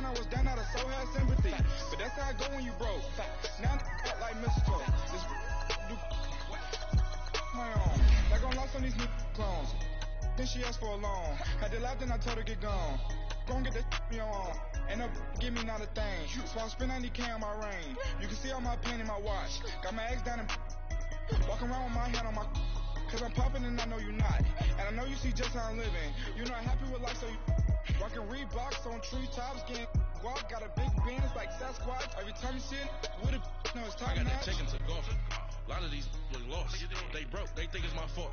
I was down, I so had sympathy. But that's how I go when you broke. Now I'm act like mistletoe. This do my own. Like I'm lost on these new clones. Then she asked for a loan. Had to laugh, then I told her get gone. Gon' get that me on. Ain't no give me not a thing. So I spend 90K on my ring. You can see all my pain in my watch. Got my ex down and walking around with my hand on my. Cause I'm popping and I know you not. And I know you see just how I'm living. You're not happy with life, so you rockin' Reeboks on treetops, getting guap. Got a big band, it's like Sasquatch. Every time you see it, with it, no, it's top I got notch. that taken to golf. A lot of these look lost. They broke, they think it's my fault.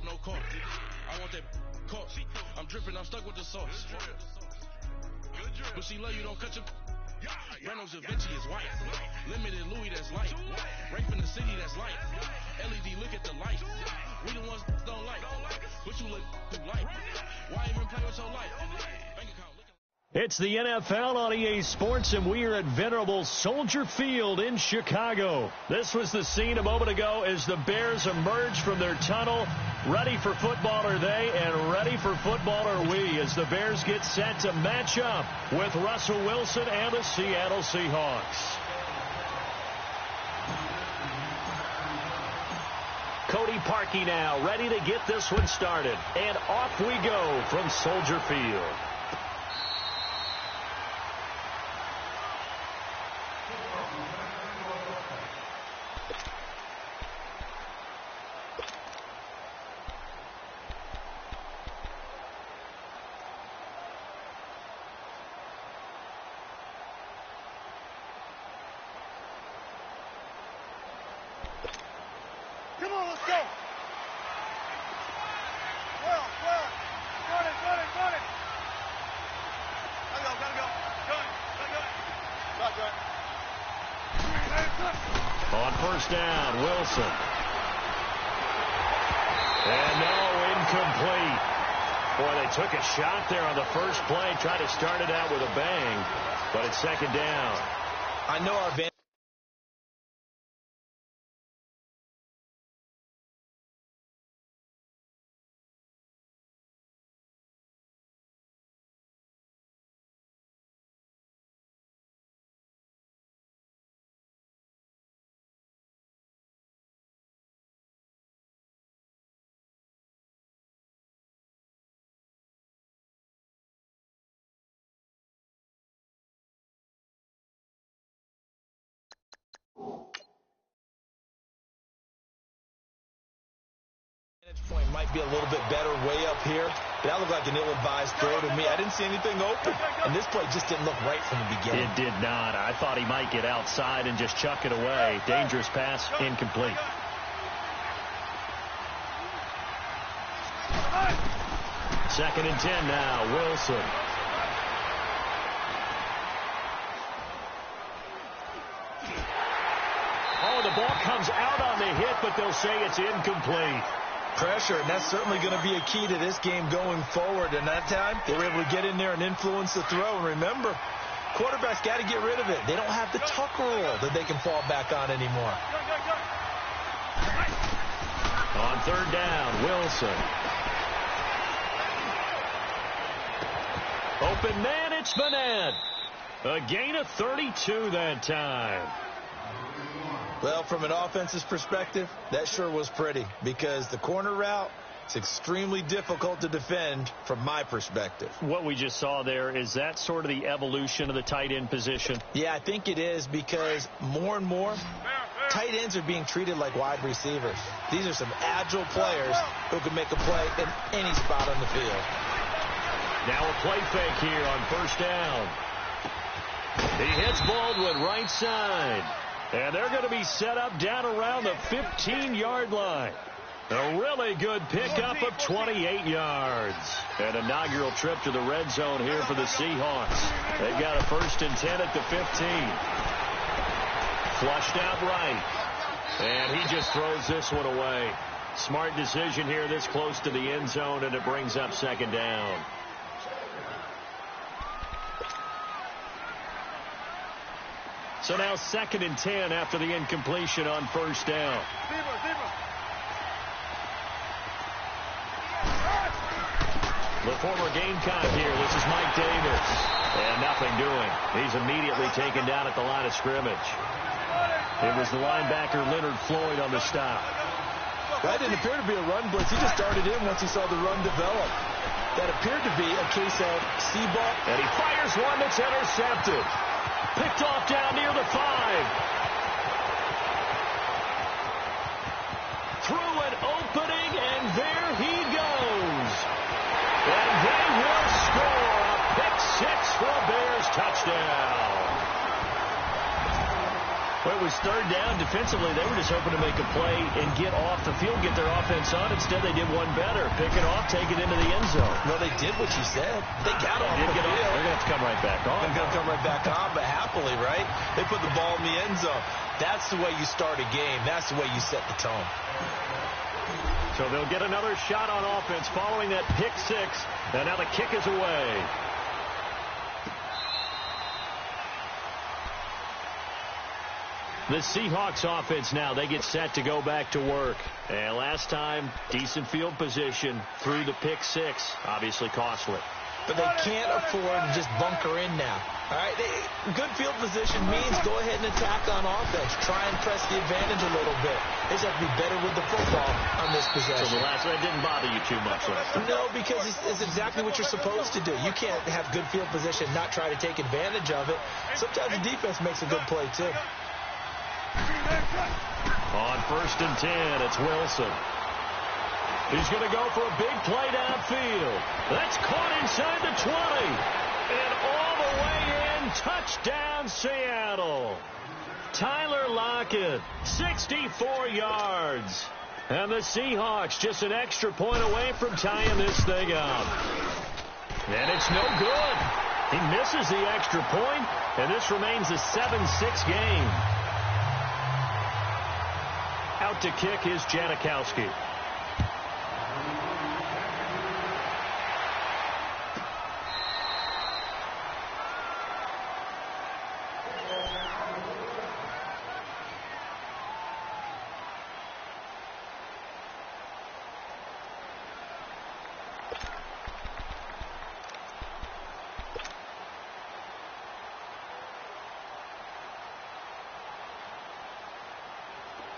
No car. I want that car. I'm dripping, I'm stuck with the sauce. But she love you, don't cut your. Reynolds Da Vinci is white. Limited Louis, that's light. Rape in the city, that's light. LED, look at the light. We the ones don't like. But you look too light. Why even play with your life? Bank account. It's the NFL on EA Sports, and we are at venerable Soldier Field in Chicago. This was the scene a moment ago as the Bears emerged from their tunnel. Ready for football are they, and ready for football are we, as the Bears get set to match up with Russell Wilson and the Seattle Seahawks. Cody Parkey now, ready to get this one started. And off we go from Soldier Field. On first down, Wilson. And no, incomplete. Boy, they took a shot there on the first play, tried to start it out with a bang, but it's second down. I know our advantage. Point might be a little bit better way up here, but that looked like an ill-advised throw to me. I didn't see anything open, and this play just didn't look right from the beginning. It did not. I thought he might get outside and just chuck it away. Dangerous pass, incomplete. Second and 10 now, Wilson. Oh, the ball comes out on the hit, but they'll say it's incomplete. Pressure, and that's certainly going to be a key to this game going forward. And that time, they were able to get in there and influence the throw. And remember, quarterbacks got to get rid of it. They don't have the tuck rule that they can fall back on anymore. On third down, Wilson. Open man, it's Vanette. A gain of 32 that time. Well, from an offense's perspective, that sure was pretty, because the corner route, it's extremely difficult to defend from my perspective. What we just saw there, is that sort of the evolution of the tight end position? Yeah, I think it is, because more and more, tight ends are being treated like wide receivers. These are some agile players who can make a play in any spot on the field. Now a play fake here on first down. He hits Baldwin right side. And they're going to be set up down around the 15-yard line. A really good pickup of 28 yards. An inaugural trip to the red zone here for the Seahawks. They've got a 1st and 10 at the 15. Flushed out right. And he just throws this one away. Smart decision here this close to the end zone, and it brings up second down. So now 2nd and 10 after the incompletion on first down. The former Gamecock here. This is Mike Davis. And now nothing doing. He's immediately taken down at the line of scrimmage. It was the linebacker Leonard Floyd on the stop. That didn't appear to be a run blitz. He just darted in once he saw the run develop. That appeared to be a case of see-ball. And he fires one that's intercepted. Picked off down near the 5. Through an opening, and there he goes. And they will score a pick 6 for a Bears touchdown. Well, it was third down. Defensively, they were just hoping to make a play and get off the field, get their offense on. Instead, they did one better. Pick it off, take it into the end zone. Well, they did what you said. They got off the field. They're going to have to come right back on. They're going to come right back on, but happily, right? They put the ball in the end zone. That's the way you start a game. That's the way you set the tone. So they'll get another shot on offense following that pick 6. And now the kick is away. The Seahawks offense now, they get set to go back to work. And last time, decent field position through the pick 6. Obviously costly. But they can't afford to just bunker in now. All right, good field position means go ahead and attack on offense. Try and press the advantage a little bit. They just have to be better with the football on this possession. So the last one didn't bother you too much, right? No, because it's exactly what you're supposed to do. You can't have good field position, not try to take advantage of it. Sometimes the defense makes a good play, too. On 1st and 10, it's Wilson. He's going to go for a big play downfield. That's caught inside the 20. And all the way in, touchdown Seattle. Tyler Lockett, 64 yards. And the Seahawks just an extra point away from tying this thing up. And it's no good. He misses the extra point, and this remains a 7-6 game. Out to kick is Janikowski.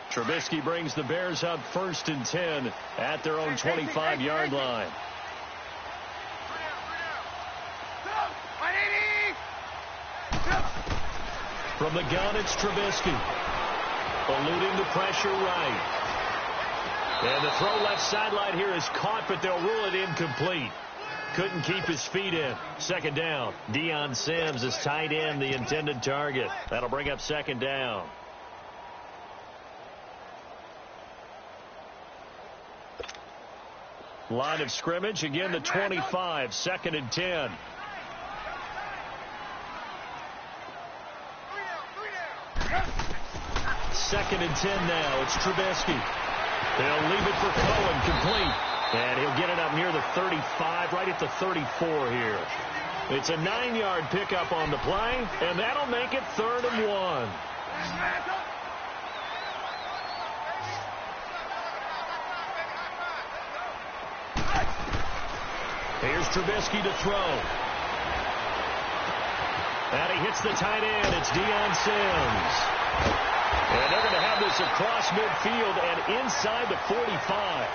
Trubisky brings the Bears up 1st and 10 at their own 25-yard line. From the gun, it's Trubisky. Eluding the pressure right. And the throw left sideline here is caught, but they'll rule it incomplete. Couldn't keep his feet in. 2nd down. Deion Sims is tight end, the intended target. That'll bring up 2nd down. Line of scrimmage, again the 25, 2nd and 10. Second and 10 now. It's Trubisky. They'll leave it for Cohen, complete. And he'll get it up near the 35, right at the 34 here. It's a 9-yard pickup on the play, and that'll make it 3rd and 1. Here's Trubisky to throw. And he hits the tight end. It's Deion Sims. And they're going to have this across midfield and inside the 45.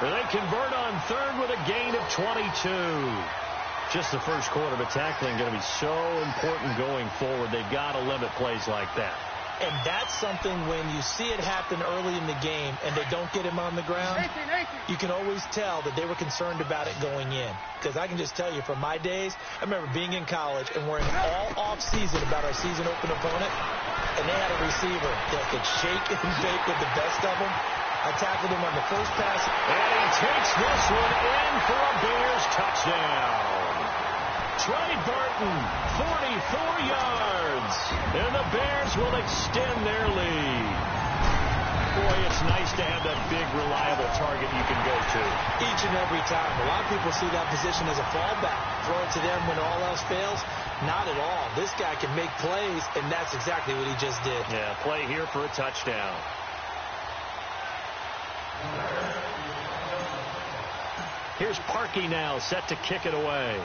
And they convert on 3rd with a gain of 22. Just the first quarter, but tackling going to be so important going forward. They've got to limit plays like that. And that's something when you see it happen early in the game and they don't get him on the ground, you can always tell that they were concerned about it going in. Because I can just tell you from my days, I remember being in college and worrying all off-season about our season open opponent, and they had a receiver that could shake and bake with the best of them. I tackled him on the first pass. And he takes this one in for a Bears touchdown. Trey Burton, 44 yards. And the Bears will extend their lead. Boy, it's nice to have that big, reliable target you can go to. Each and every time. A lot of people see that position as a fallback. Throw it to them when all else fails. Not at all. This guy can make plays, and that's exactly what he just did. Yeah, play here for a touchdown. Here's Parkey now, set to kick it away.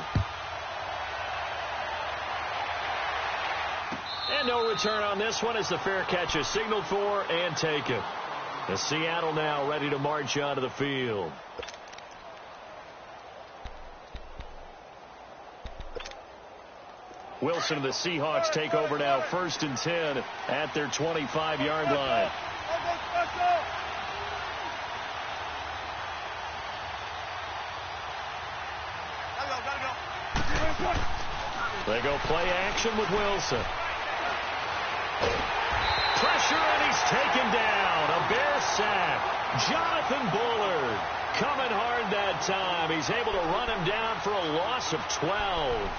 And no return on this one as the fair catch is signaled for and taken. The Seattle now ready to march onto the field. Wilson and the Seahawks take over now, 1st and 10 at their 25-yard line. They go play action with Wilson. Pressure, and he's taken down. A Bear sack. Jonathan Bullard coming hard that time. He's able to run him down for a loss of 12.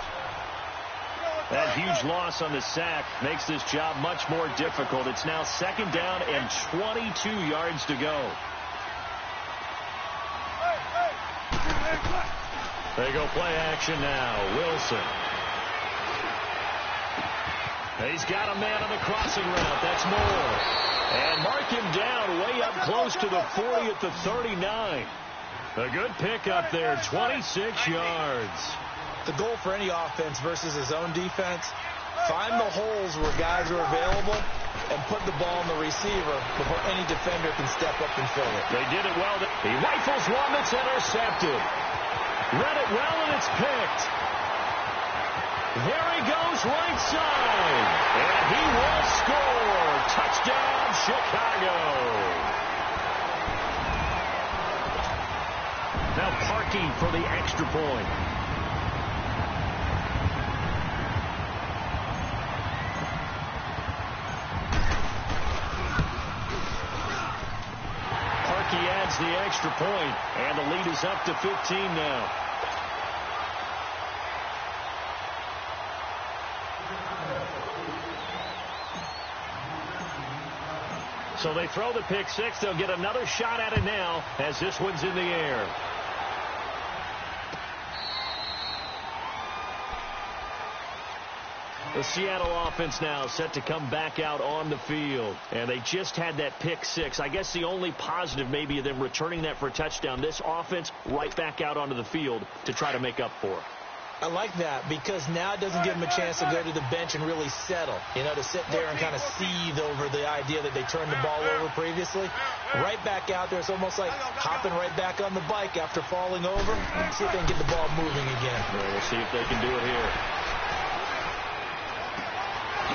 That huge loss on the sack makes this job much more difficult. It's now 2nd down and 22 yards to go. They go play action now. Wilson. He's got a man on the crossing route. That's Moore. And mark him down way up close to the 40 at the 39. A good pickup there, 26 yards. The goal for any offense versus his own defense, find the holes where guys are available and put the ball in the receiver before any defender can step up and fill it. They did it well. He rifles one that's intercepted. Read it well, and it's picked. There he goes, right side. And he will score. Touchdown, Chicago. Now parking for the extra point. Parkey adds the extra point, and the lead is up to 15 now. So they throw the pick six. They'll get another shot at it now as this one's in the air. The Seattle offense now set to come back out on the field. And they just had that pick six. I guess the only positive maybe of them returning that for a touchdown. This offense right back out onto the field to try to make up for it. I like that because now it doesn't give them a chance to go to the bench and really settle, to sit there and kind of seethe over the idea that they turned the ball over previously. Right back out there, it's almost like hopping right back on the bike after falling over. Let's see if they can get the ball moving again. Well, we'll see if they can do it here.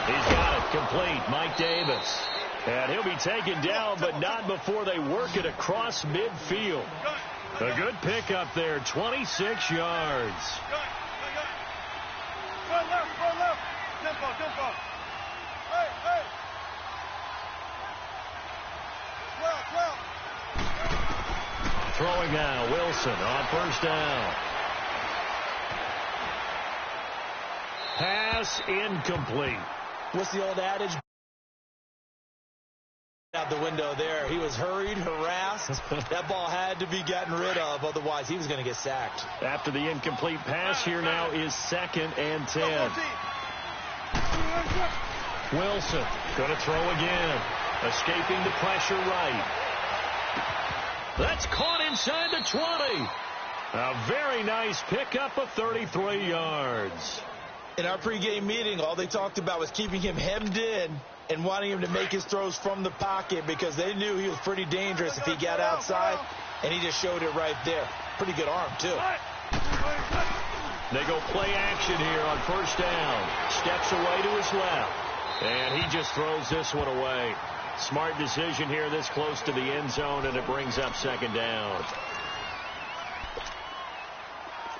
He's got it complete, Mike Davis. And he'll be taken down, but not before they work it across midfield. A good pickup there, 26 yards. Throwing now, Wilson on 1st down. Pass incomplete. What's the old adage? Out the window there. He was hurried, harassed. That ball had to be gotten rid of, otherwise he was going to get sacked. After the incomplete pass, here now is 2nd and 10. Wilson going to throw again. Escaping the pressure right. That's caught inside the 20. A very nice pickup of 33 yards. In our pregame meeting, all they talked about was keeping him hemmed in and wanting him to make his throws from the pocket because they knew he was pretty dangerous if he got outside, and he just showed it right there. Pretty good arm, too. They go play action here on 1st down. Steps away to his left, and he just throws this one away. Smart decision here this close to the end zone, and it brings up 2nd down.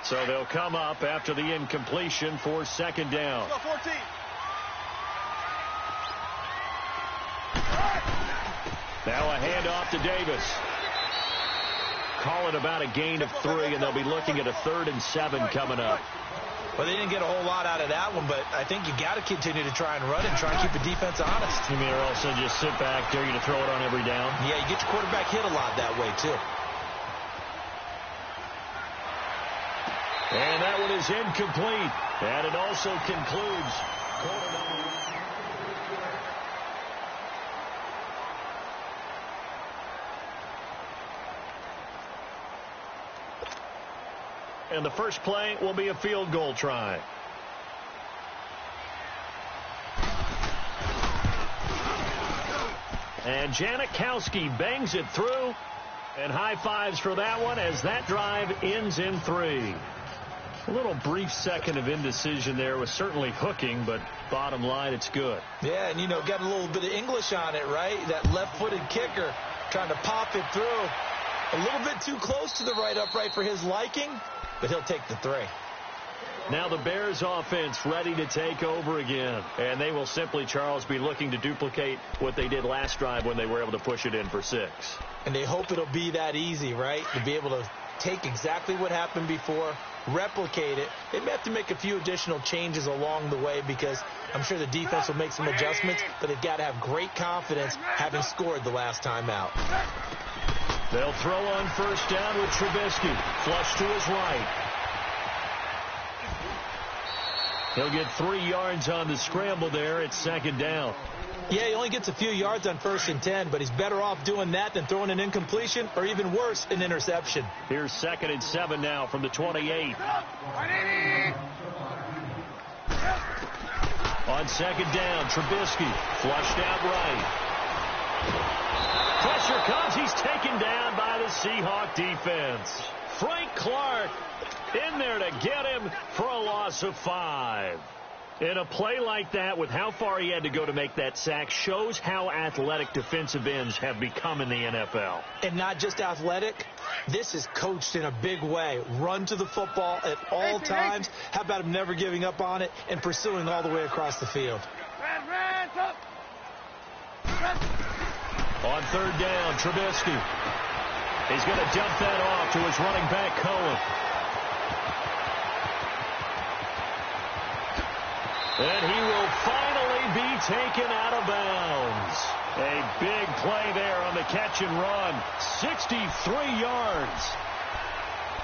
So they'll come up after the incompletion for 2nd down. Now a handoff to Davis. Call it about a gain of 3, and they'll be looking at a 3rd and 7 coming up. Well, they didn't get a whole lot out of that one, but I think you got to continue to try and run it and try and keep the defense honest. You mean, or also just sit back, dare you to throw it on every down? Yeah, you get your quarterback hit a lot that way, too. And that one is incomplete. And it also concludes quarter number. And the first play will be a field goal try. And Janikowski bangs it through. And high fives for that one as that drive ends in 3. A little brief second of indecision there was certainly hooking, but bottom line, it's good. Yeah, and, got a little bit of English on it, right? That left-footed kicker trying to pop it through. A little bit too close to the right upright for his liking, but he'll take the 3. Now the Bears offense ready to take over again. And they will simply, Charles, be looking to duplicate what they did last drive when they were able to push it in for 6. And they hope it'll be that easy, right? To be able to take exactly what happened before, replicate it. They may have to make a few additional changes along the way because I'm sure the defense will make some adjustments, but they've got to have great confidence having scored the last time out. They'll throw on first down with Trubisky. Flush to his right. He'll get 3 yards on the scramble there. It's 2nd down. Yeah, he only gets a few yards on 1st and 10, but he's better off doing that than throwing an incompletion or even worse, an interception. Here's 2nd and 7 now from the 28. On 2nd down, Trubisky flushed out right. Pressure comes. He's taken down by the Seahawk defense. Frank Clark in there to get him for a loss of 5. In a play like that, with how far he had to go to make that sack, shows how athletic defensive ends have become in the NFL. And not just athletic, this is coached in a big way. Run to the football at all times. How about him never giving up on it and pursuing all the way across the field? On 3rd down, Trubisky. He's going to dump that off to his running back, Cohen. And he will finally be taken out of bounds. A big play there on the catch and run. 63 yards.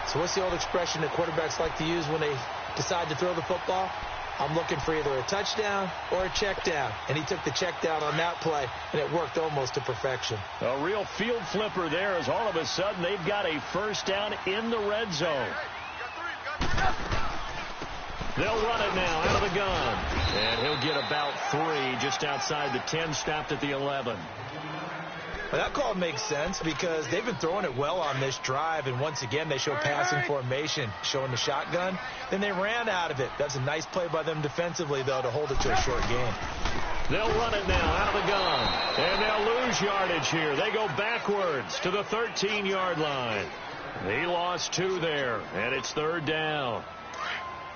So what's the old expression that quarterbacks like to use when they decide to throw the football? I'm looking for either a touchdown or a check down. And he took the check down on that play, and it worked almost to perfection. A real field flipper there as all of a sudden they've got a first down in the red zone. They'll run it now out of the gun. And he'll get about 3 just outside the 10, stopped at the 11. Well, that call makes sense because they've been throwing it well on this drive, and once again they show passing formation, showing the shotgun. Then they ran out of it. That's a nice play by them defensively, though, to hold it to a short game. They'll run it now out of the gun. And they'll lose yardage here. They go backwards to the 13-yard line. He lost 2 there, and it's 3rd down.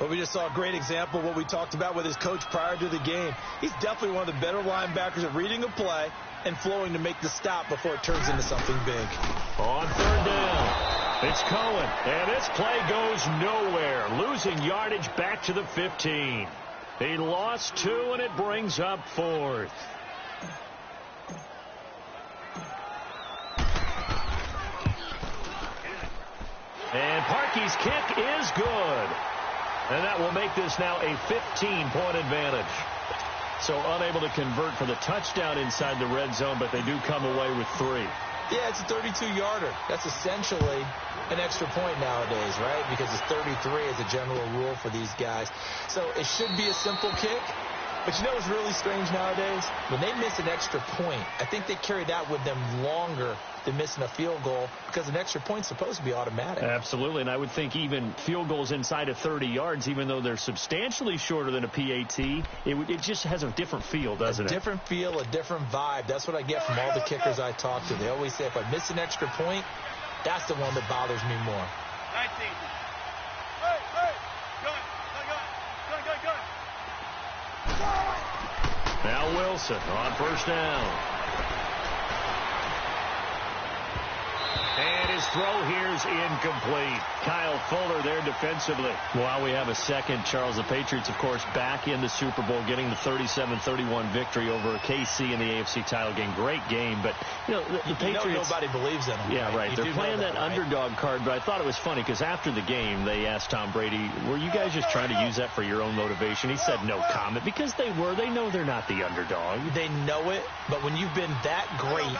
Well, we just saw a great example of what we talked about with his coach prior to the game. He's definitely one of the better linebackers at reading a play and flowing to make the stop before it turns into something big. On 3rd down, it's Cohen, and this play goes nowhere, losing yardage back to the 15. He lost 2, and it brings up 4th. And Parkey's kick is good. And that will make this now a 15-point advantage. So unable to convert for the touchdown inside the red zone, but they do come away with 3. Yeah, it's a 32-yarder. That's essentially an extra point nowadays, right? Because it's 33 as a general rule for these guys. So it should be a simple kick. But you know what's really strange nowadays? When they miss an extra point, I think they carry that with them longer than missing a field goal because an extra point's supposed to be automatic. Absolutely, and I would think even field goals inside of 30 yards, even though they're substantially shorter than a PAT, it just has a different feel, doesn't it? A different feel, a different vibe. That's what I get from all the kickers I talk to. They always say if I miss an extra point, that's the one that bothers me more. 19. Now Wilson on first down. And his throw here is incomplete. Kyle Fuller there defensively. While we have a second, Charles, the Patriots, of course, back in the Super Bowl, getting the 37-31 victory over KC in the AFC title game. Great game, but, the Patriots... nobody believes in them. Yeah, right. They're playing that underdog card, but I thought it was funny because after the game, they asked Tom Brady, were you guys just trying to use that for your own motivation? He said no comment because they know they're not the underdog. They know it, but when you've been that great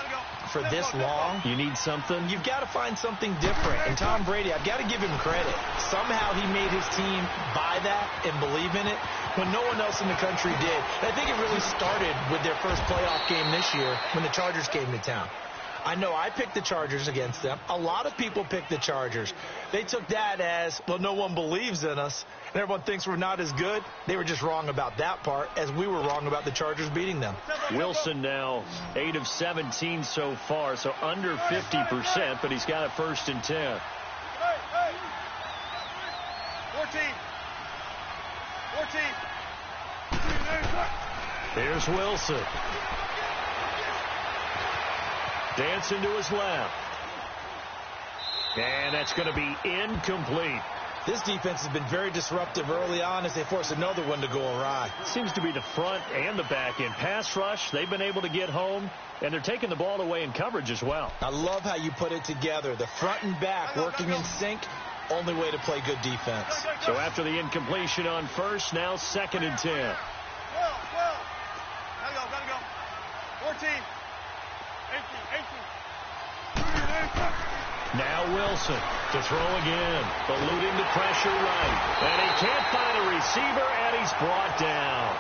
for this long. You need something? You've got to find something different. And Tom Brady, I've got to give him credit. Somehow he made his team buy that and believe in it when no one else in the country did. And I think it really started with their first playoff game this year when the Chargers came to town. I know I picked the Chargers against them. A lot of people picked the Chargers. They took that as, well, no one believes in us, and everyone thinks we're not as good. They were just wrong about that part, as we were wrong about the Chargers beating them. Wilson now 8 of 17 so far, so under 50%, but he's got a 1st and 10. 14. Here's Wilson. Dancing to his left. And that's going to be incomplete. This defense has been very disruptive early on as they force another one to go awry. Seems to be the front and the back end. Pass rush, they've been able to get home, and they're taking the ball away in coverage as well. I love how you put it together. The front and back working in sync, only way to play good defense. So after the incompletion on 1st, now 2nd and 10. Gotta go. 14. 18. Now Wilson to throw again, eluding the pressure right. And he can't find a receiver, and he's brought down.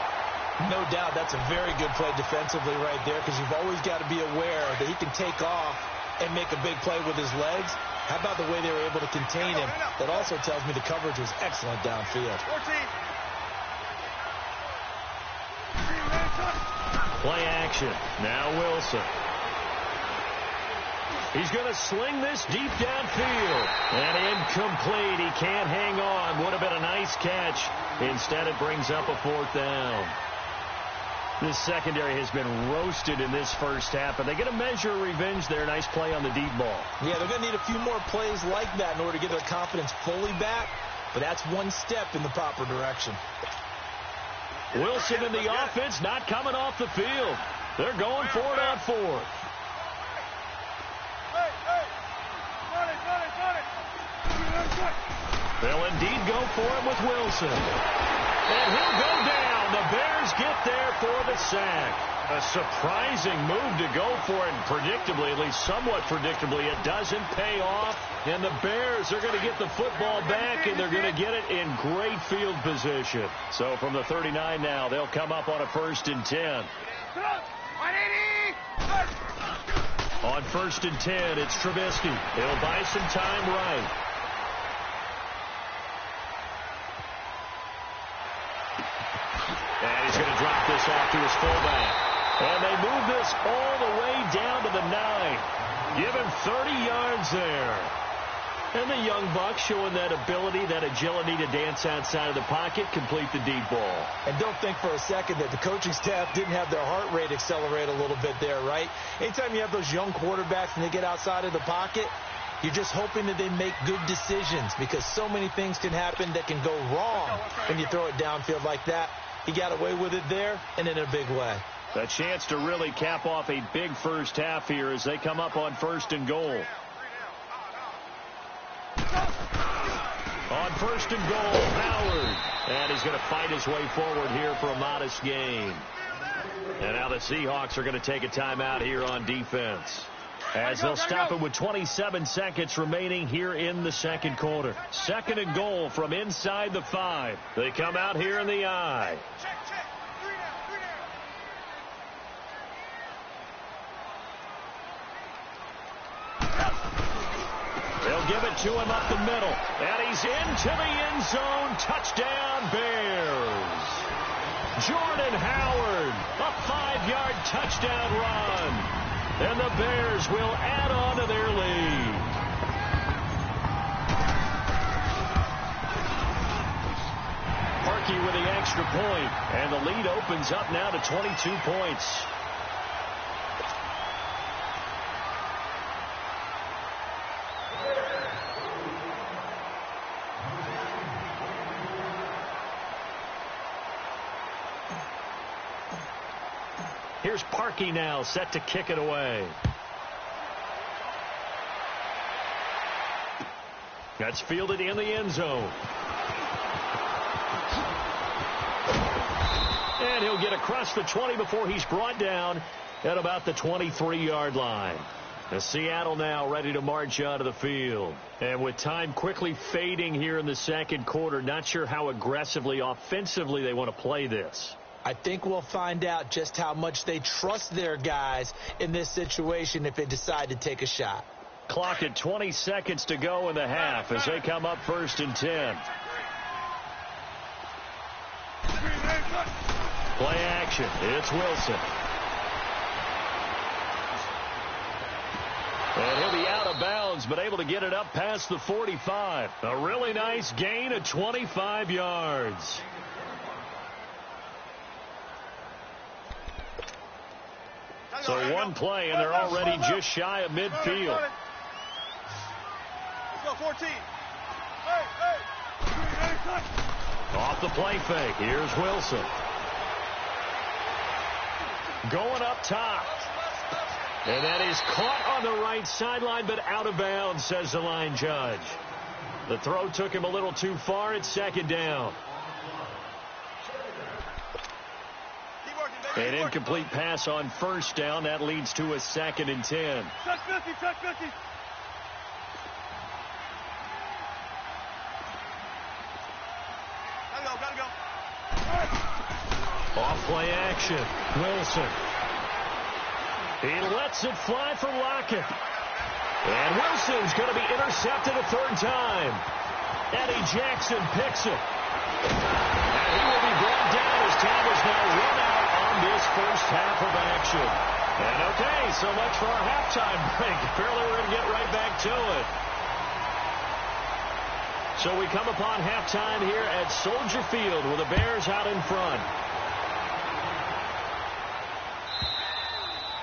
No doubt that's a very good play defensively right there, because you've always got to be aware that he can take off and make a big play with his legs. How about the way they were able to contain him? That also tells me the coverage was excellent downfield. 14. Play action. Now Wilson. He's going to sling this deep downfield. And incomplete. He can't hang on. Would have been a nice catch. Instead, it brings up a 4th down. This secondary has been roasted in this first half, but they get a measure of revenge there. Nice play on the deep ball. Yeah, they're going to need a few more plays like that in order to get their confidence fully back, but that's one step in the proper direction. Wilson and the offense not coming off the field. They're going for it on 4th. They'll indeed go for it with Wilson. And he'll go down. The Bears get there for the sack. A surprising move to go for it. And predictably, at least somewhat predictably, it doesn't pay off. And the Bears are going to get the football back, and they're going to get it in great field position. So from the 39 now, they'll come up on a 1st and 10. On 1st and 10, it's Trubisky. He'll buy some time right. And he's going to drop this off to his fullback. And they move this all the way down to the 9. Give him 30 yards there. And the young buck showing that ability, that agility to dance outside of the pocket, complete the deep ball. And don't think for a second that the coaching staff didn't have their heart rate accelerate a little bit there, right? Anytime you have those young quarterbacks and they get outside of the pocket, you're just hoping that they make good decisions, because so many things can happen that can go wrong when you throw it downfield like that. He got away with it there and in a big way. A chance to really cap off a big first half here as they come up on 1st and goal. On 1st and goal, Howard. And he's going to fight his way forward here for a modest gain. And now the Seahawks are going to take a timeout here on defense, as they'll stop it with 27 seconds remaining here in the second quarter. 2nd and goal from inside the 5. They come out here in the I. They'll give it to him up the middle. And he's into the end zone. Touchdown, Bears. Jordan Howard, a 5-yard touchdown run. And the Bears will add on to their lead. Parkey with the extra point. And the lead opens up now to 22 points. Here's Parkey now, set to kick it away. That's fielded in the end zone. And he'll get across the 20 before he's brought down at about the 23-yard line. The Seattle now ready to march out of the field. And with time quickly fading here in the second quarter, not sure how aggressively, offensively they want to play this. I think we'll find out just how much they trust their guys in this situation if they decide to take a shot. Clock at 20 seconds to go in the half as they come up 1st and 10. Play action. It's Wilson. And he'll be out of bounds, but able to get it up past the 45. A really nice gain of 25 yards. So one play, and they're already just shy of midfield. Let's go, 14. Off the play fake. Here's Wilson. Going up top. And that is caught on the right sideline, but out of bounds, says the line judge. The throw took him a little too far. It's 2nd down. An incomplete pass on 1st down. That leads to a 2nd and 10. Touch 50, touch 50. Gotta go. Off play action. Wilson. He lets it fly from Lockett. And Wilson's going to be intercepted a 3rd time. Eddie Jackson picks it. And he will be brought down as time is now run out on this first half of action. And okay, so much for our halftime break. Apparently we're going to get right back to it. So we come upon halftime here at Soldier Field with the Bears out in front.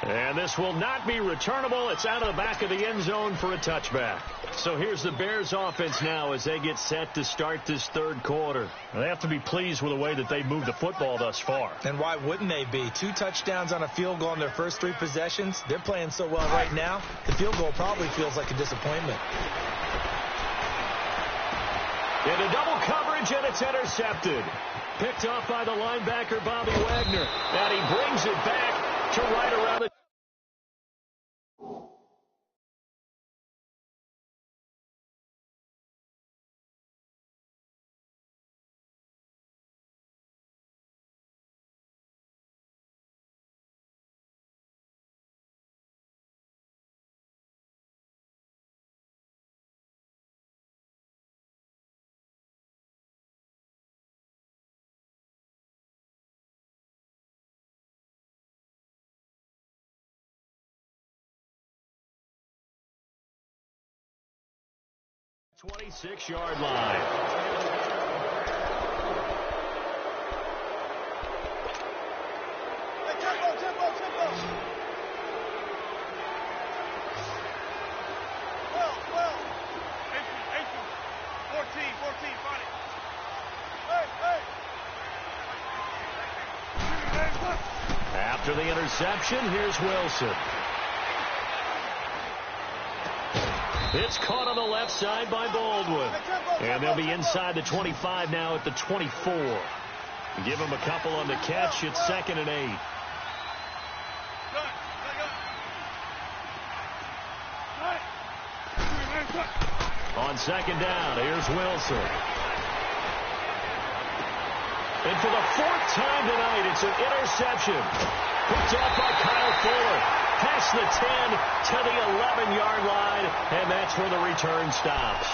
And this will not be returnable. It's out of the back of the end zone for a touchback. So here's the Bears offense now as they get set to start this 3rd quarter. They have to be pleased with the way that they've moved the football thus far. And why wouldn't they be? 2 touchdowns on a field goal in their first 3 possessions. They're playing so well right now, the field goal probably feels like a disappointment. Into double coverage, and it's intercepted. Picked off by the linebacker, Bobby Wagner. And he brings it back to right around the... ...26-yard line. Hey, tempo. 12. 14, find it. Hey. After the interception, here's Wilson. It's caught on the left side by Baldwin. And they'll be inside the 25 now at the 24. Give him a couple on the catch. It's 2nd and 8. On 2nd down, here's Wilson. And for the 4th time tonight, it's an interception. Picked off by Kyle Fuller. Past the 10 to the 11-yard line, and that's where the return stops.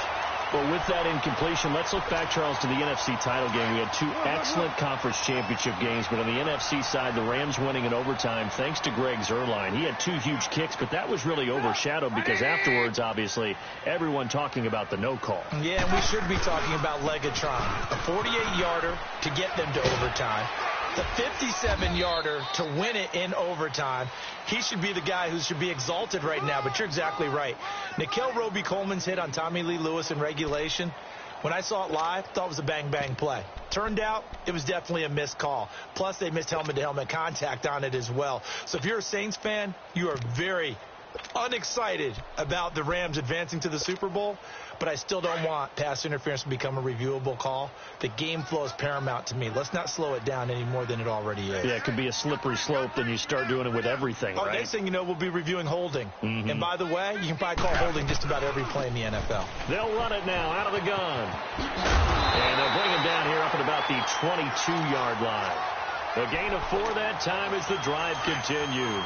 Well, with that incompletion, let's look back, Charles, to the NFC title game. We had 2 excellent conference championship games, but on the NFC side, the Rams winning in overtime thanks to Greg Zuerlein. He had 2 huge kicks, but that was really overshadowed because afterwards, obviously, everyone talking about the no call. Yeah, and we should be talking about Legatron. A 48-yarder to get them to overtime. The 57-yarder to win it in overtime. He should be the guy who should be exalted right now, but you're exactly right. Nikhil Roby-Coleman's hit on Tommy Lee Lewis in regulation, when I saw it live, thought it was a bang-bang play. Turned out, it was definitely a missed call. Plus, they missed helmet-to-helmet contact on it as well. So if you're a Saints fan, you are very, Unexcited about the Rams advancing to the Super Bowl, but I still don't want pass interference to become a reviewable call. The game flow is paramount to me. Let's not slow it down any more than it already is. Yeah, it could be a slippery slope, then you start doing it with everything, right? Next thing you know, we'll be reviewing holding. And by the way, you can probably call holding just about every play in the NFL. They'll run it now out of the gun. And they'll bring him down here up at about the 22-yard line. A gain of 4 that time as the drive continues.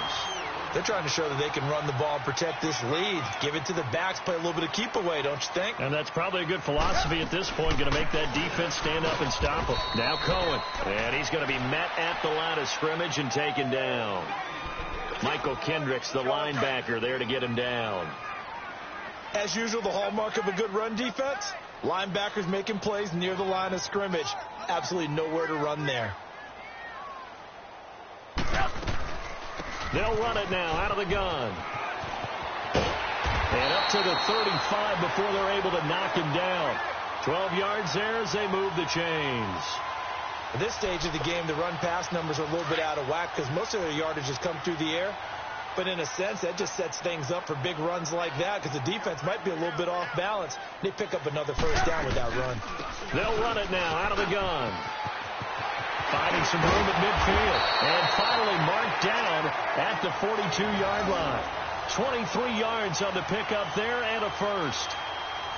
They're trying to show that they can run the ball and protect this lead. Give it to the backs, play a little bit of keep away, don't you think? And that's probably a good philosophy at this point, going to make that defense stand up and stop him. Now Cohen, and he's going to be met at the line of scrimmage and taken down. Michael Kendricks, the linebacker, there to get him down. As usual, the hallmark of a good run defense, linebackers making plays near the line of scrimmage. Absolutely nowhere to run there. They'll run it now out of the gun. And up to the 35 before they're able to knock him down. 12 yards there as they move the chains. At this stage of the game, the run-pass numbers are a little bit out of whack because most of their yardage has come through the air. But in a sense, that just sets things up for big runs like that because the defense might be a little bit off balance. They pick up another first down with that run. They'll run it now out of the gun. Finding some room at midfield. And finally marked down at the 42-yard line. 23 yards on the pickup there and a first.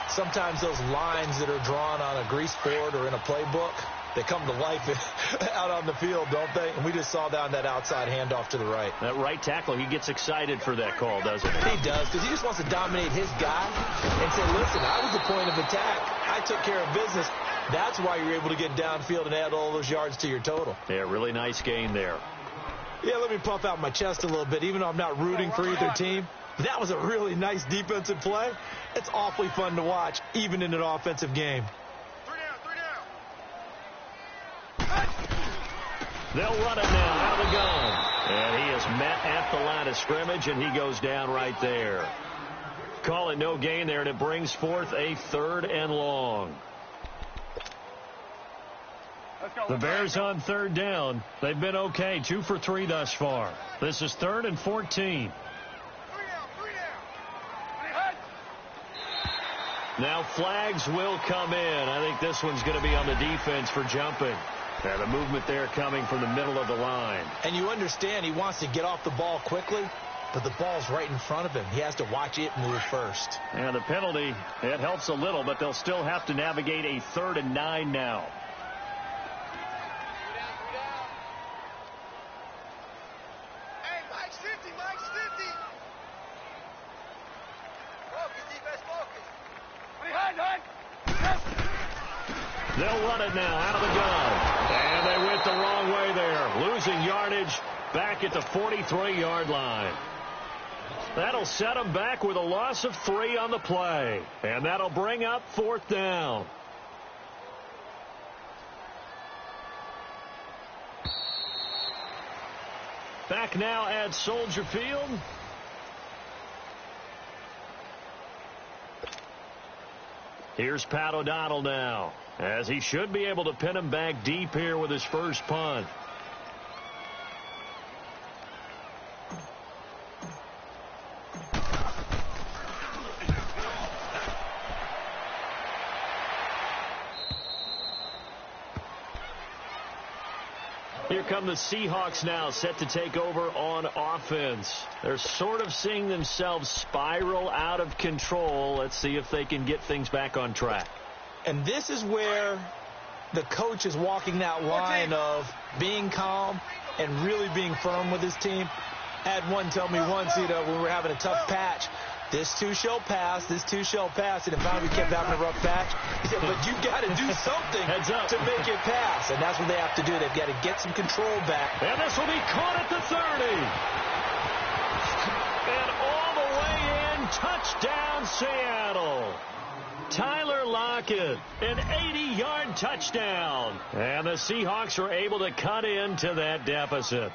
Sometimes those lines that are drawn on a grease board or in a playbook, they come to life out on the field, don't they? And we just saw down that outside handoff to the right. That right tackle, he gets excited for that call, doesn't he? He does, because he just wants to dominate his guy and say, listen, I was the point of attack. I took care of business. That's why you're able to get downfield and add all those yards to your total. Yeah, really nice gain there. Yeah, let me puff out my chest a little bit, even though I'm not rooting for either team. That was a really nice defensive play. It's awfully fun to watch, even in an offensive game. They'll run it now out of the gun. And he is met at the line of scrimmage, and he goes down right there. Call it no gain there, and it brings forth a 3rd and long. The Bears on 3rd down. They've been okay, 2 for 3 thus far. This is 3rd and 14. Now flags will come in. I think this one's going to be on the defense for jumping. And the movement there coming from the middle of the line. And you understand he wants to get off the ball quickly, but the ball's right in front of him. He has to watch it move first. And the penalty, it helps a little, but they'll still have to navigate a 3rd and 9 now. They'll run it now out of the gun. And they went the wrong way there. Losing yardage back at the 43-yard line. That'll set them back with a loss of 3 on the play. And that'll bring up 4th down. Back now at Soldier Field. Here's Pat O'Donnell now, as he should be able to pin him back deep here with his first punt. Here come the Seahawks now, set to take over on offense. They're sort of seeing themselves spiral out of control. Let's see if they can get things back on track. And this is where the coach is walking that line of being calm and really being firm with his team. I had one tell me once, when we were having a tough patch, this too shall pass, this too shall pass, and if finally we kept having a rough patch, he said, but you got to do something to make it pass, and that's what they have to do. They've got to get some control back. And this will be caught at the 30. And all the way in, touchdown Seattle. Tyler Lockett, an 80-yard touchdown. And the Seahawks are able to cut into that deficit.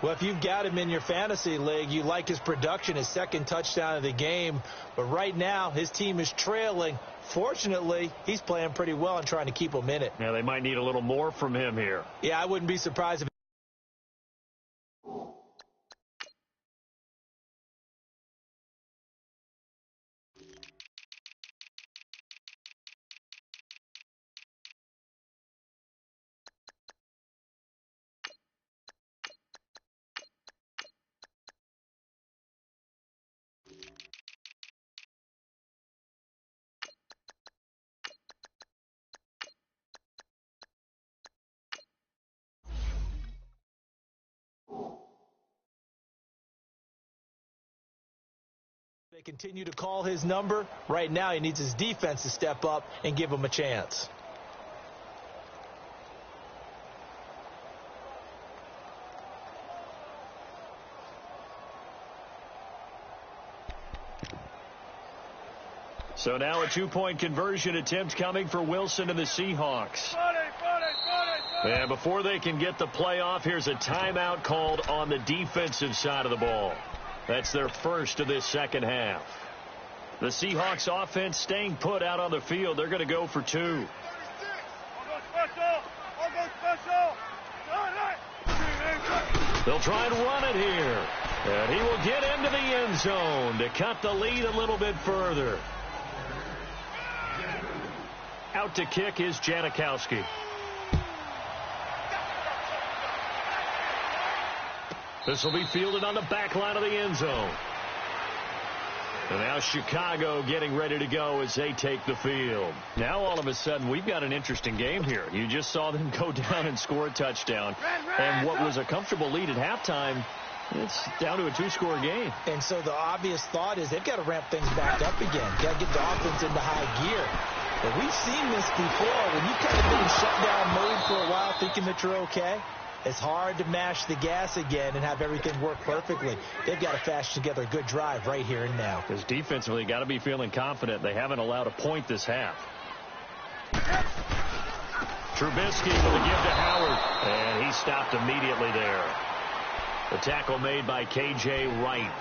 Well, if you've got him in your fantasy league, you like his production, his 2nd touchdown of the game. But right now, his team is trailing. Fortunately, he's playing pretty well and trying to keep them in it. Yeah, they might need a little more from him here. Yeah, I wouldn't be surprised if They continue to call his number. Right now, he needs his defense to step up and give him a chance. So now a two-point conversion attempt coming for Wilson and the Seahawks. And before they can get the play off, here's a timeout called on the defensive side of the ball. That's their first of this second half. The Seahawks offense staying put out on the field. They're going to go for two. They'll try and run it here. And he will get into the end zone to cut the lead a little bit further. Out to kick is Janikowski. This will be fielded on the back line of the end zone. And now Chicago getting ready to go as they take the field. Now all of a sudden we've got an interesting game here. You just saw them go down and score a touchdown. And what was a comfortable lead at halftime, it's down to a two-score game. And so the obvious thought is they've got to ramp things back up again. Got to get the offense into high gear. But we've seen this before. When you kind of been in shutdown mode for a while thinking that you're okay, it's hard to mash the gas again and have everything work perfectly. They've got to fashion together a good drive right here and now. Because defensively, got to be feeling confident. They haven't allowed a point this half. Trubisky with a give to Howard. And he stopped immediately there. The tackle made by K.J. Wright.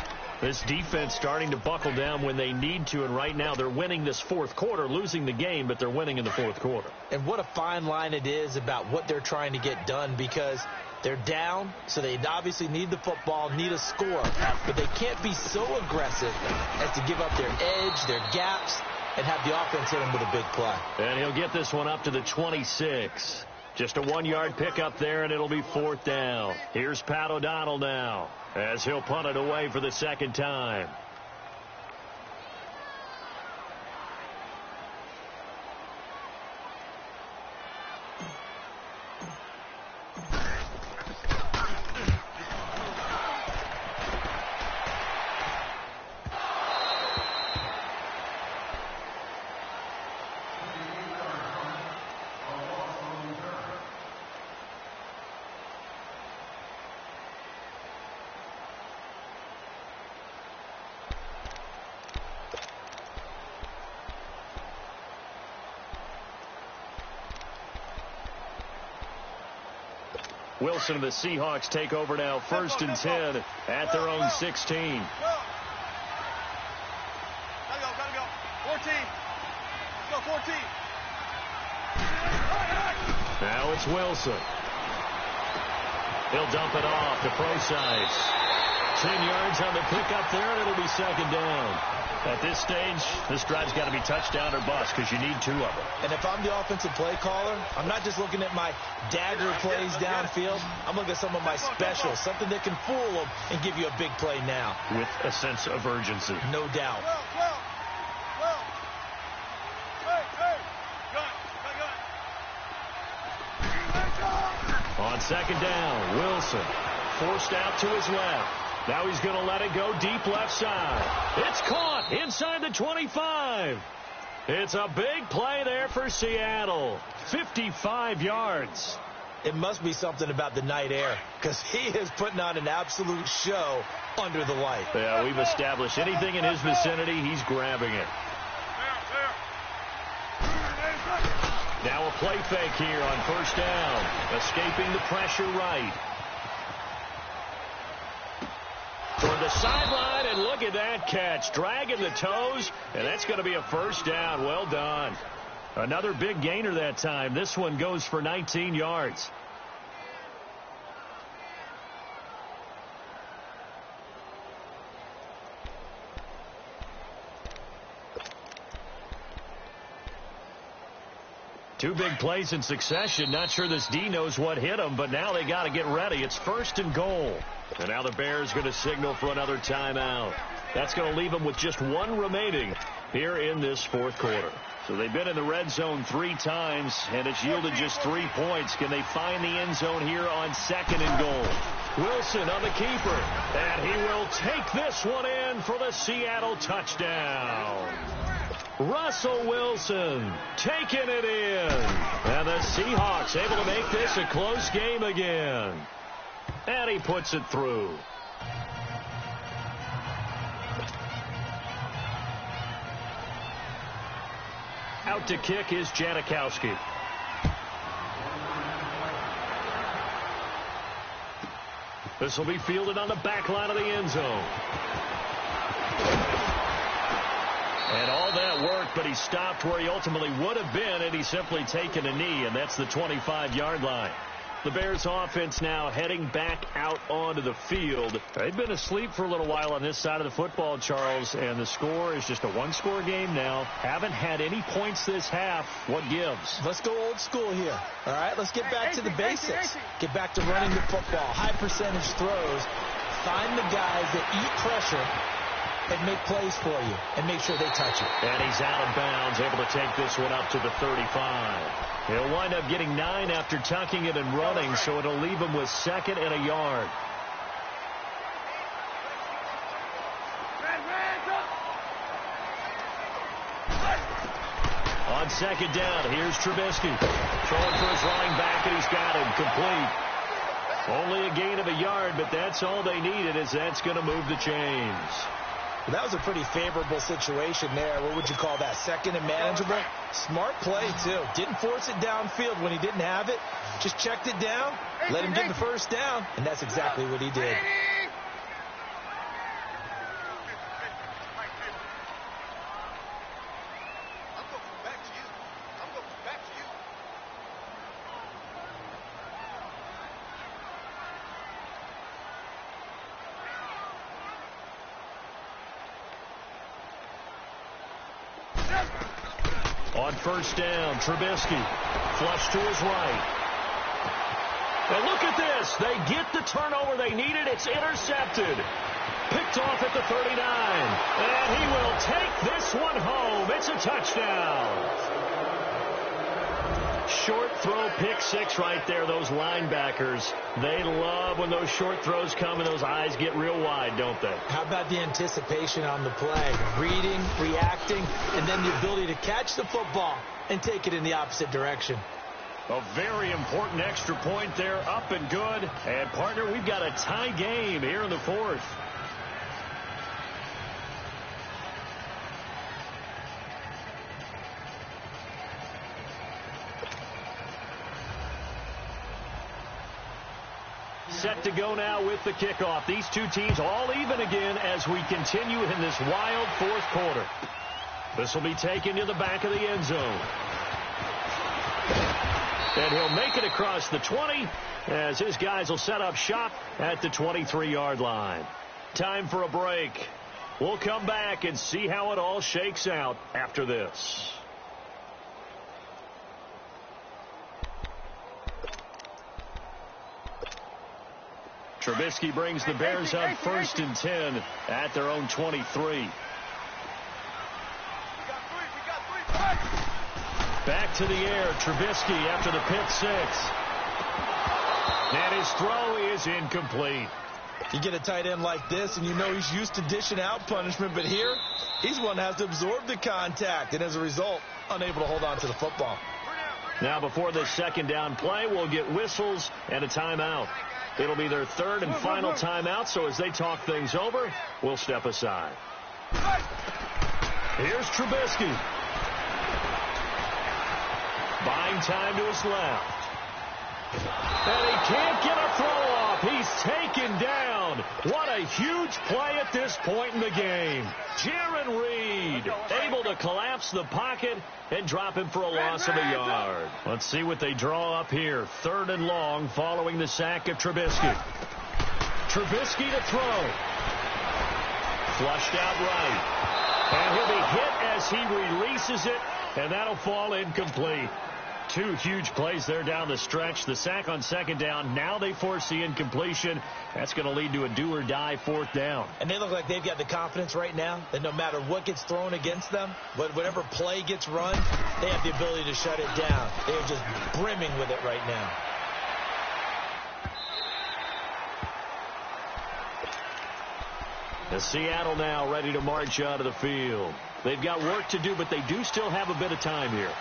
This defense starting to buckle down when they need to, and right now they're winning this fourth quarter, losing the game, but they're winning in the fourth quarter. And what a fine line it is about what they're trying to get done, because they're down, so they obviously need the football, need a score, but they can't be so aggressive as to give up their edge, their gaps, and have the offense hit them with a big play. And he'll get this one up to the 26. Just a 1-yard pickup there, and it'll be fourth down. Here's Pat O'Donnell now, as he'll punt it away for the second time. Wilson and the Seahawks take over now, 1st and 10 at their own 16. Gotta go. 14. Let's go, 14. Now it's Wilson. He'll dump it off to Procise. 10 yards on the pickup there, and it'll be second down. At this stage, this drive's got to be touchdown or bust because you need two of them. And if I'm the offensive play caller, I'm not just looking at my dagger plays downfield. I'm looking at some of my specials, something that can fool them and give you a big play now. With a sense of urgency. No doubt. On second down, Wilson forced out to his left. Now he's going to let it go deep left side. It's caught inside the 25. It's a big play there for Seattle. 55 yards. It must be something about the night air, because he is putting on an absolute show under the light. Yeah, we've established anything in his vicinity, he's grabbing it. Now a play fake here on first down. Escaping the pressure right. Toward the sideline, and look at that catch. Dragging the toes, and that's going to be a first down. Well done. Another big gainer that time. This one goes for 19 yards. Two big plays in succession. Not sure this D knows what hit him, but now they got to get ready. It's 1st and goal. And now the Bears going to signal for another timeout. That's going to leave them with just one remaining here in this fourth quarter. So they've been in the red zone 3 times, and it's yielded just 3 points. Can they find the end zone here on 2nd and goal? Wilson on the keeper, and he will take this one in for the Seattle touchdown. Russell Wilson taking it in, and the Seahawks able to make this a close game again. And he puts it through. Out to kick is Janikowski. This will be fielded on the back line of the end zone. And all that worked, but he stopped where he ultimately would have been, and he's simply taken a knee, and that's the 25-yard line. The Bears offense now heading back out onto the field. They've been asleep for a little while on this side of the football, Charles, and the score is just a one-score game now. Haven't had any points this half. What gives? Let's go old school here. All right, let's get back to the basics. Get back to running the football, high percentage throws. Find the guys that eat pressure and make plays for you and make sure they touch it. And he's out of bounds, able to take this one up to the 35. He'll wind up getting 9 after tucking it and running, so it'll leave him with 2nd and a yard. On 2nd down, here's Trubisky. Throwing for his running back, and he's got him complete. Only a gain of a yard, but that's all they needed, as that's going to move the chains. That was a pretty favorable situation there. What would you call that? 2nd and manageable? Smart play, too. Didn't force it downfield when he didn't have it. Just checked it down, let him get the first down, and that's exactly what he did. On 1st down, Trubisky flush to his right. And look at this. They get the turnover they needed. It's intercepted. Picked off at the 39. And he will take this one home. It's a touchdown. Short throw, pick 6 right there. Those linebackers, they love when those short throws come and those eyes get real wide, don't they? How about the anticipation on the play? Reading, reacting, and then the ability to catch the football and take it in the opposite direction. A very important extra point there, up and good. And, partner, we've got a tie game here in the 4th. Set to go now with the kickoff. These two teams all even again as we continue in this wild 4th quarter. This will be taken to the back of the end zone. And he'll make it across the 20 as his guys will set up shop at the 23-yard line. Time for a break. We'll come back and see how it all shakes out after this. Trubisky brings the Bears up 1st and 10 at their own 23. Back to the air, Trubisky after the pick 6. And his throw is incomplete. You get a tight end like this, and you know he's used to dishing out punishment, but here, he's one that has to absorb the contact, and as a result, unable to hold on to the football. Now, before this 2nd down play, we'll get whistles and a timeout. It'll be their 3rd and final timeout, so as they talk things over, we'll step aside. Here's Trubisky. Buying time to his left. And he can't get a throw off. He's taken down. What a huge play at this point in the game. Jaron Reed able to collapse the pocket and drop him for a loss of a yard. Let's see what they draw up here. 3rd and long following the sack of Trubisky. Trubisky to throw. Flushed out right. And he'll be hit as he releases it, and that'll fall incomplete. Two huge plays there down the stretch. The sack on second down. Now they force the incompletion. That's going to lead to a do-or-die fourth down. And they look like they've got the confidence right now that no matter what gets thrown against them, whatever play gets run, they have the ability to shut it down. They are just brimming with it right now. The Seattle now ready to march out of the field. They've got work to do, but they do still have a bit of time here.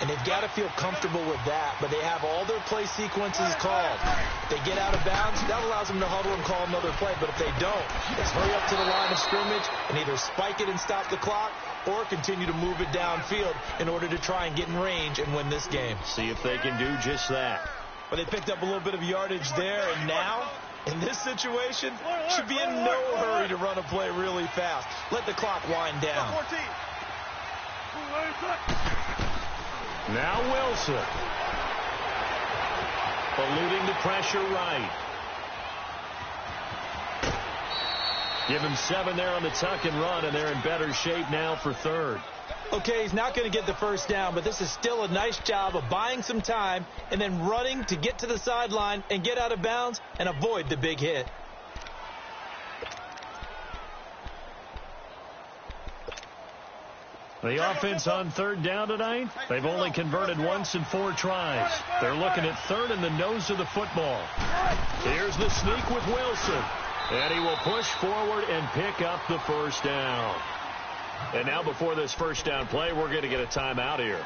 And they've got to feel comfortable with that, but they have all their play sequences called. If they get out of bounds, that allows them to huddle and call another play. But if they don't, it's hurry up to the line of scrimmage and either spike it and stop the clock or continue to move it downfield in order to try and get in range and win this game. See if they can do just that. But they picked up a little bit of yardage there, and now, in this situation, should be in no hurry to run a play really fast. Let the clock wind down. Now Wilson. Eluding the pressure right. Give him 7 there on the tuck and run, and they're in better shape now for third. Okay, he's not going to get the first down, but this is still a nice job of buying some time and then running to get to the sideline and get out of bounds and avoid the big hit. The offense on third down tonight, they've only converted once in 4 tries. They're looking at third in the nose of the football. Here's the sneak with Wilson. And he will push forward and pick up the first down. And now before this first down play, we're going to get a timeout here,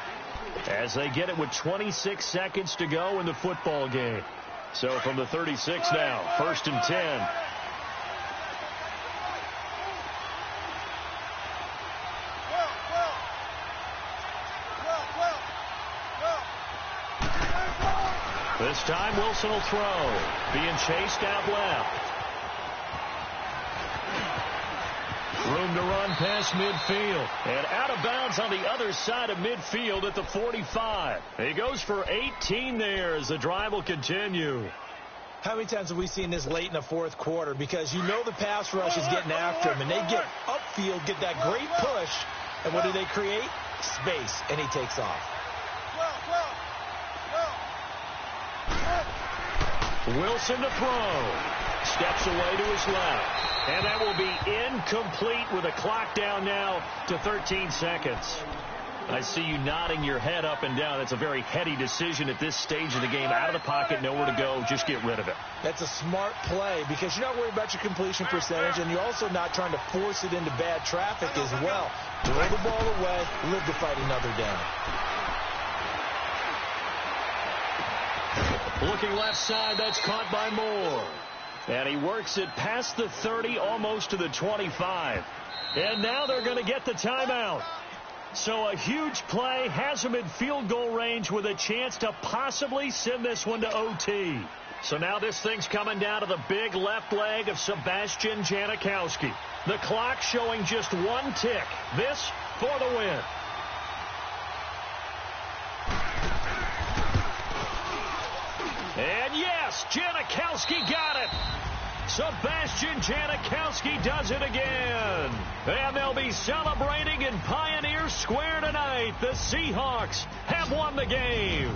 as they get it with 26 seconds to go in the football game. So from the 36 now, 1st and 10. This time Wilson will throw. Being chased out left. Room to run past midfield. And out of bounds on the other side of midfield at the 45. He goes for 18 there as the drive will continue. How many times have we seen this late in the fourth quarter? Because you know the pass rush is getting after him, and they get upfield, get that great push, and what do they create? Space, and he takes off. Wilson to throw. Steps away to his left. And that will be incomplete with a clock down now to 13 seconds. I see you nodding your head up and down. That's a very heady decision at this stage of the game. Out of the pocket, nowhere to go. Just get rid of it. That's a smart play because you're not worried about your completion percentage, and you're also not trying to force it into bad traffic as well. Throw the ball away, live to fight another down. Looking left side, that's caught by Moore. And he works it past the 30, almost to the 25. And now they're going to get the timeout. So a huge play has him in field goal range with a chance to possibly send this one to OT. So now this thing's coming down to the big left leg of Sebastian Janikowski. The clock showing just 1 tick. This for the win. And yes, Janikowski got it. Sebastian Janikowski does it again. And they'll be celebrating in Pioneer Square tonight. The Seahawks have won the game.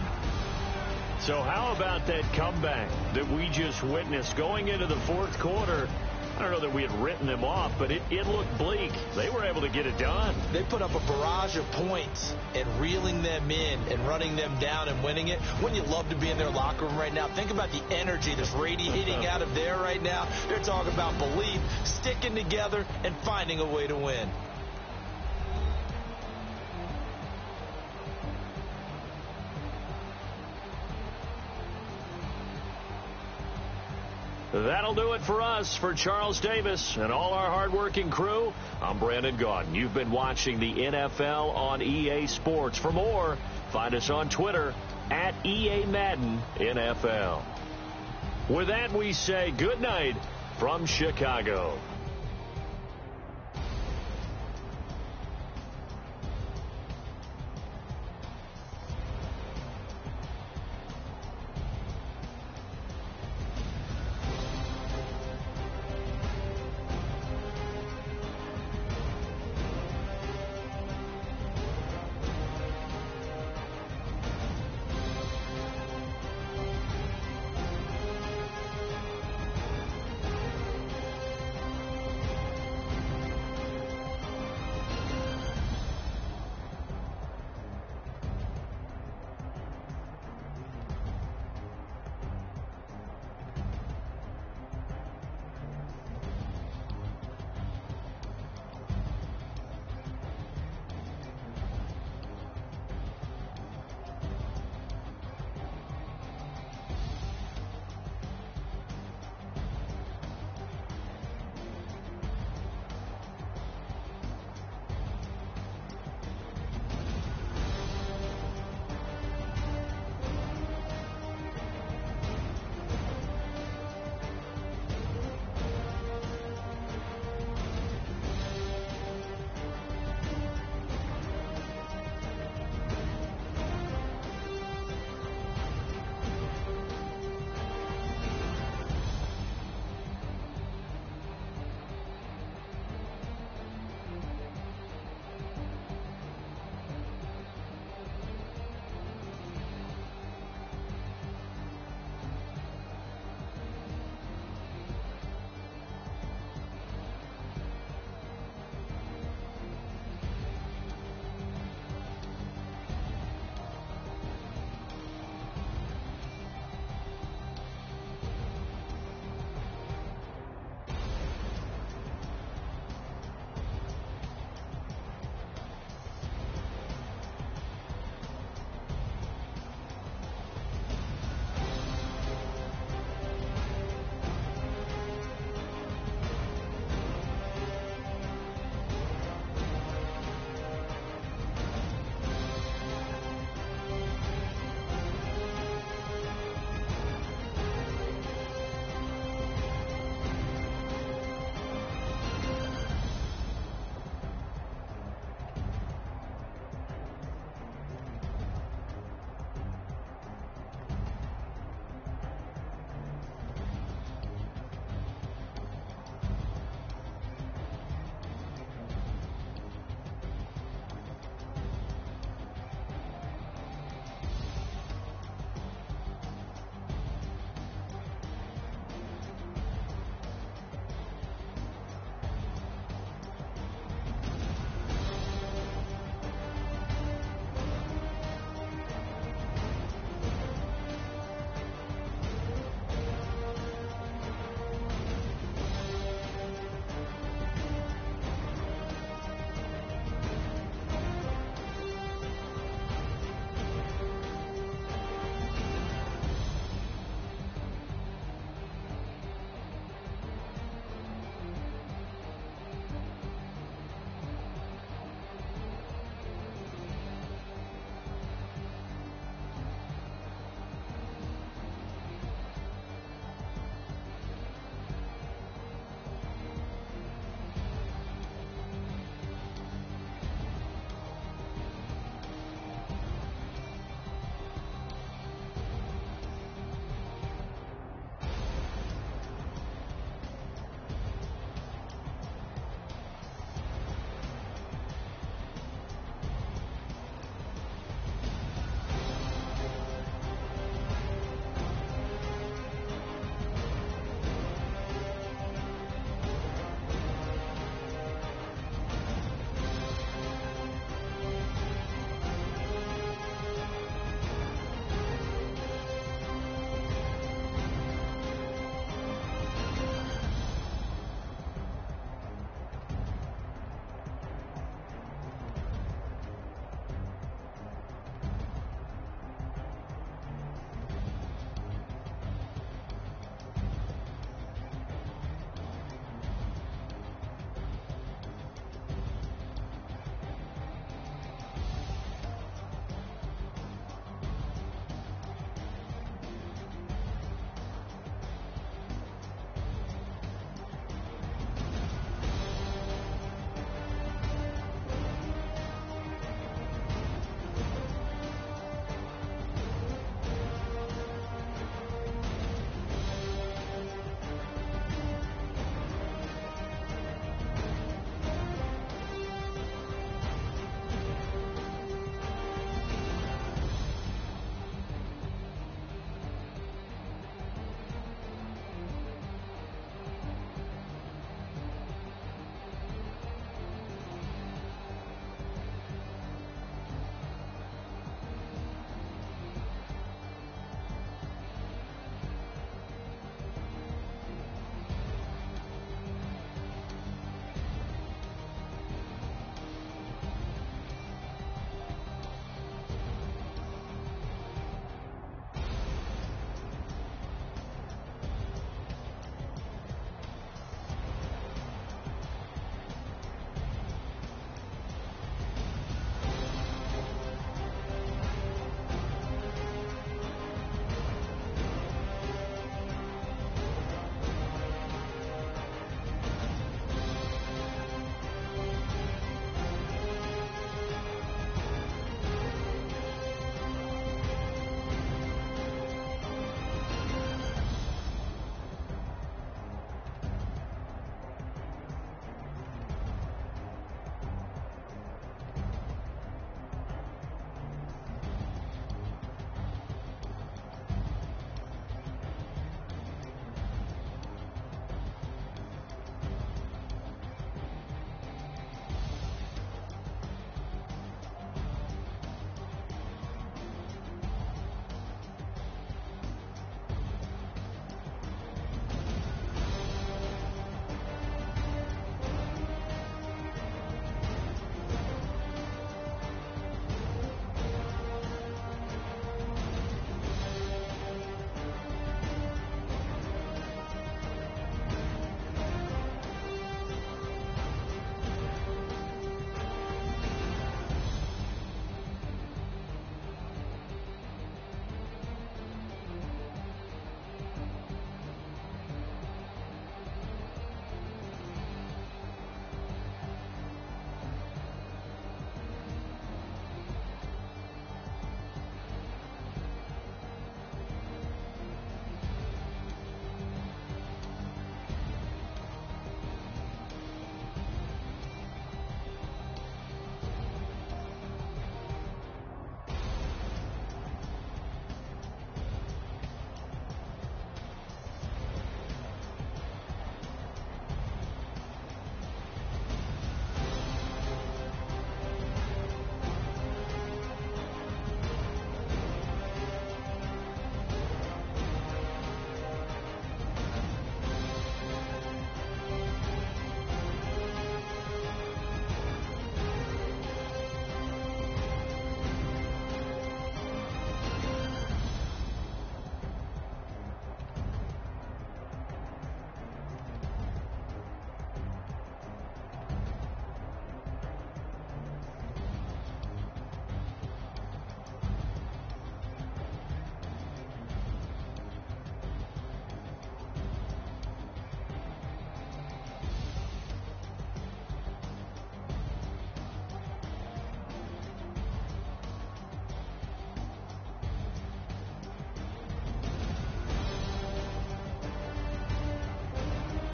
So how about that comeback that we just witnessed going into the fourth quarter? I don't know that we had written them off, but it looked bleak. They were able to get it done. They put up a barrage of points and reeling them in and running them down and winning it. Wouldn't you love to be in their locker room right now? Think about the energy that's radiating out of there right now. They're talking about belief, sticking together, and finding a way to win. That'll do it for us. For Charles Davis and all our hardworking crew, I'm Brandon Gaudin. You've been watching the NFL on EA Sports. For more, find us on Twitter at EA Madden NFL. With that, we say good night from Chicago.